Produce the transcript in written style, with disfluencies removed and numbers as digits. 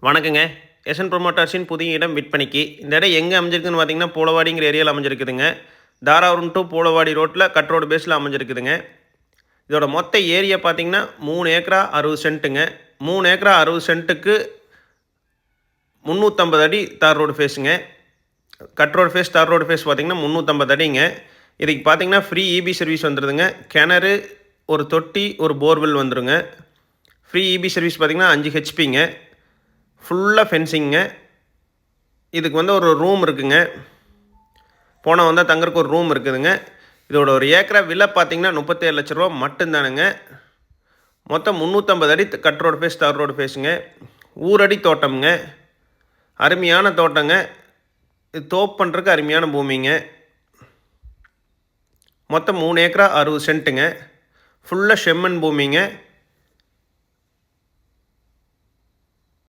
வணக்கங்க. எஸ்என் புரமோட்டர்ஸின் புதிய இடம் விற்பனைக்கு. இந்த இடம் எங்க அமைஞ்சிருக்குன்னு பார்த்தீங்கன்னா, பூளவாடிங்கிற ஏரியால அமைஞ்சிருக்குதுங்க. தாராபுரம் டூ பூளவாடி ரோட்ல கட் ரோடு பேஸ்ல அமைஞ்சிருக்குதுங்க. இதோட மொத்த ஏரியா பார்த்தீங்கன்னா, 3 ஏக்கரா 60 சென்ட்டுங்க. 3 ஏக்கரா 60 சென்ட்டுக்கு 350 அடி தார் ரோடு ஃபேஸுங்க. கட் ரோடு ஃபேஸ், தார் ரோடு ஃபேஸ் பார்த்தீங்கன்னா 350 அடிங்க. இதுக்கு பார்த்தீங்கன்னா, ஃப்ரீ ஈபி சர்வீஸ் வந்துருதுங்க. கிணறு, ஒரு தொட்டி, ஒரு போர்வெல் வந்துருங்க. ஃப்ரீ ஈபி சர்வீஸ் பார்த்தீங்கன்னா 5 ஹெச்பிங்க. ஃபுல்லா ஃபென்சிங்க. இதுக்கு வந்து ஒரு ரூம் இருக்குங்க. போனா வந்தா தங்கறக்கு ஒரு ரூம் இருக்குதுங்க. இதோட ஒரு ஏக்கரா விலை பார்த்தீங்கன்னா, ரூ. 37,00,000 மட்டும்தானுங்க. மொத்தம் 350 அடி கட் ரோடு ஃபேஸ், தார் ரோடு ஃபேஸுங்க. ஊரடி தோட்டம்ங்க. அருமையான தோட்டங்க. இது தோப்பு பண்ணுறக்கு அருமையான பூமிங்க. மொத்தம் 3 ஏக்கரா 60 சென்ட்டுங்க. ஃபுல்லா செம்மண் பூமிங்க.